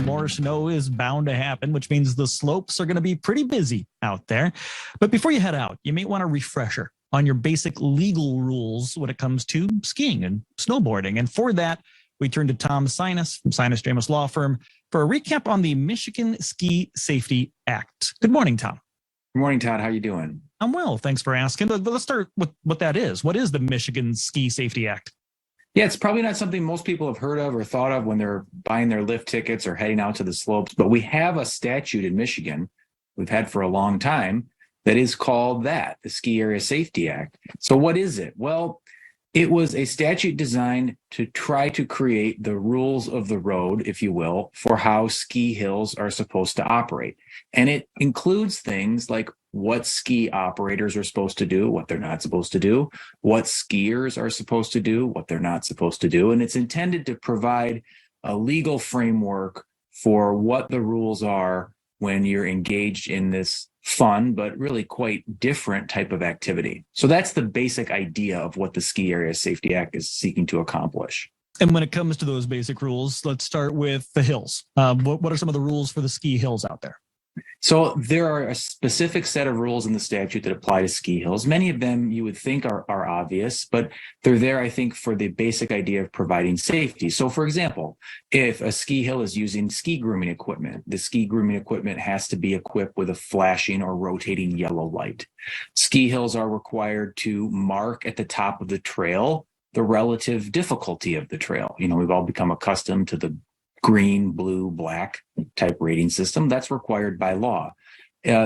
more snow is bound to happen, which means the slopes are going to be pretty busy out there. But before you head out, you may want a refresher on your basic legal rules when it comes to skiing and snowboarding. And for that, we turn to Tom Sinus from Sinus James Law Firm for a recap on the Michigan Ski Safety Act. Good morning, Tom. Good morning, Todd. How are you doing? I'm well. Thanks for asking. But let's start with what that is. What is the Michigan Ski Safety Act? Yeah, it's probably not something most people have heard of or thought of when they're buying their lift tickets or heading out to the slopes. But we have a statute in Michigan we've had for a long time that is called the Ski Area Safety Act. So what is it? Well, it was a statute designed to try to create the rules of the road, if you will, for how ski hills are supposed to operate. And it includes things like what ski operators are supposed to do, what they're not supposed to do, what skiers are supposed to do, what they're not supposed to do. And it's intended to provide a legal framework for what the rules are when you're engaged in this fun, but really quite different type of activity. So that's the basic idea of what the Ski Area Safety Act is seeking to accomplish. And when it comes to those basic rules, let's start with the hills. What are some of the rules for the ski hills out there? So there are a specific set of rules in the statute that apply to ski hills. Many of them you would think are obvious, but they're there, I think, for the basic idea of providing safety. So, for example, if a ski hill is using ski grooming equipment, the ski grooming equipment has to be equipped with a flashing or rotating yellow light. Ski hills are required to mark at the top of the trail the relative difficulty of the trail. You know, we've all become accustomed to the green, blue, black type rating system. That's required by law.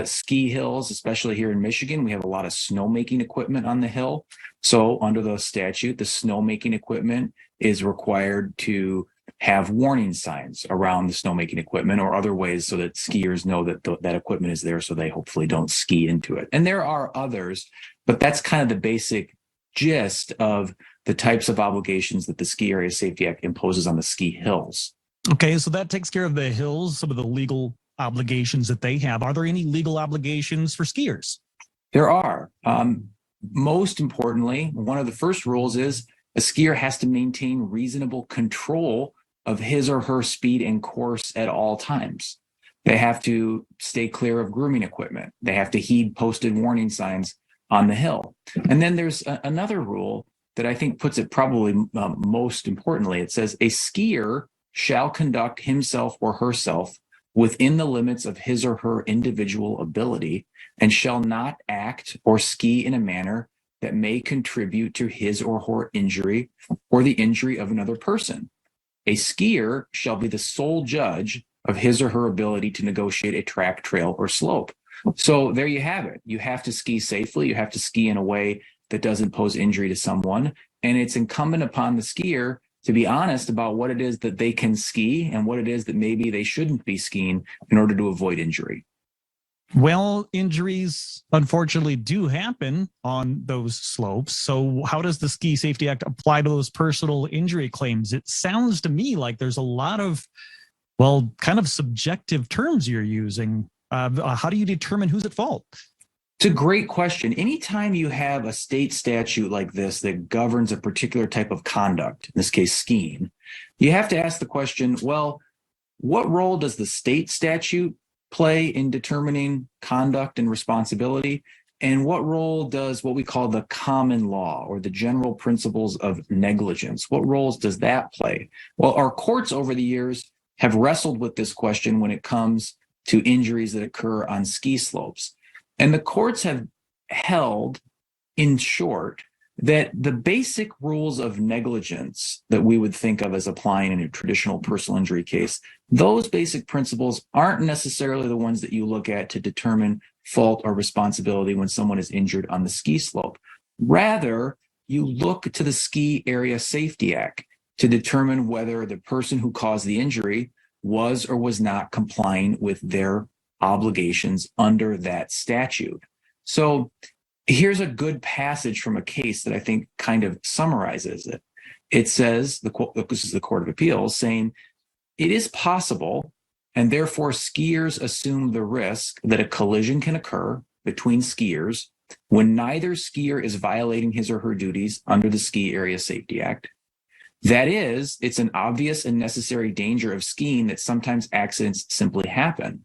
Ski hills, especially here in Michigan, we have a lot of snowmaking equipment on the hill. So under the statute, the snowmaking equipment is required to have warning signs around the snowmaking equipment or other ways so that skiers know that that equipment is there so they hopefully don't ski into it. And there are others, but that's kind of the basic gist of the types of obligations that the Ski Area Safety Act imposes on the ski hills. Okay, so that takes care of the hills, some of the legal obligations that they have. Are there any legal obligations for skiers? There are. Most importantly, one of the first rules is a skier has to maintain reasonable control of his or her speed and course at all times. They have to stay clear of grooming equipment. They have to heed posted warning signs on the hill. And then there's another rule that I think puts it probably most importantly. It says a skier shall conduct himself or herself within the limits of his or her individual ability and shall not act or ski in a manner that may contribute to his or her injury or the injury of another person. A skier shall be the sole judge of his or her ability to negotiate a track, trail, or slope. So there you have it. You have to ski safely. You have to ski in a way that doesn't pose injury to someone. And it's incumbent upon the skier to be honest about what it is that they can ski and what it is that maybe they shouldn't be skiing in order to avoid injury. Well, injuries unfortunately do happen on those slopes. So how does the Ski Safety Act apply to those personal injury claims? It sounds to me like there's a lot of, well, kind of subjective terms you're using. How do you determine who's at fault? It's a great question. Anytime you have a state statute like this that governs a particular type of conduct, in this case, skiing, you have to ask the question, well, what role does the state statute play in determining conduct and responsibility? And what role does what we call the common law or the general principles of negligence, what roles does that play? Well, our courts over the years have wrestled with this question when it comes to injuries that occur on ski slopes. And the courts have held, in short, that the basic rules of negligence that we would think of as applying in a traditional personal injury case, those basic principles aren't necessarily the ones that you look at to determine fault or responsibility when someone is injured on the ski slope. Rather, you look to the Ski Area Safety Act to determine whether the person who caused the injury was or was not complying with their obligations under that statute. So here's a good passage from a case that I think kind of summarizes it. It says, this is the Court of Appeals saying, it is possible, and therefore skiers assume the risk that a collision can occur between skiers when neither skier is violating his or her duties under the Ski Area Safety Act, That is, it's an obvious and necessary danger of skiing that sometimes accidents simply happen.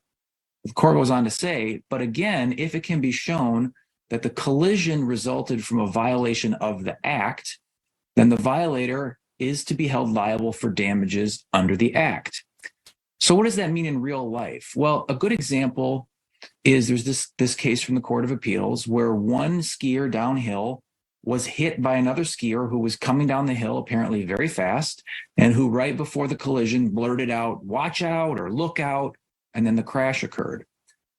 The court goes on to say, but again, if it can be shown that the collision resulted from a violation of the act, then the violator is to be held liable for damages under the act. So what does that mean in real life? Well, a good example is there's this case from the Court of Appeals where one skier downhill was hit by another skier who was coming down the hill apparently very fast, and who right before the collision blurted out, "Watch out," or "Look out," and then the crash occurred.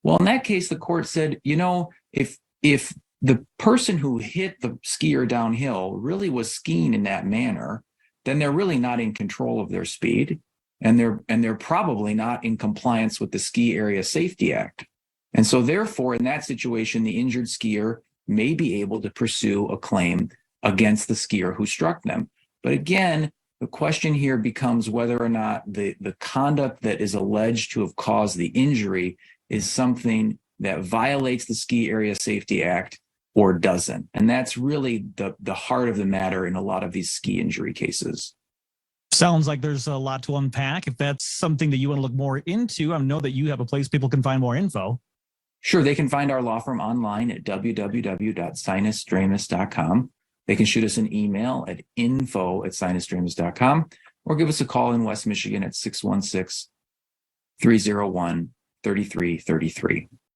Well, in that case, the court said, if the person who hit the skier downhill really was skiing in that manner, then they're really not in control of their speed, and they're probably not in compliance with the Ski Area Safety Act. And so therefore, in that situation, the injured skier may be able to pursue a claim against the skier who struck them. But again, the question here becomes whether or not the conduct that is alleged to have caused the injury is something that violates the Ski Area Safety Act or doesn't. And that's really the heart of the matter in a lot of these ski injury cases. Sounds like there's a lot to unpack. If that's something that you want to look more into, I know that you have a place people can find more info. Sure, they can find our law firm online at www.sinusdramus.com. They can shoot us an email at info@sinusdramus.com, or give us a call in West Michigan at 616-301-3333.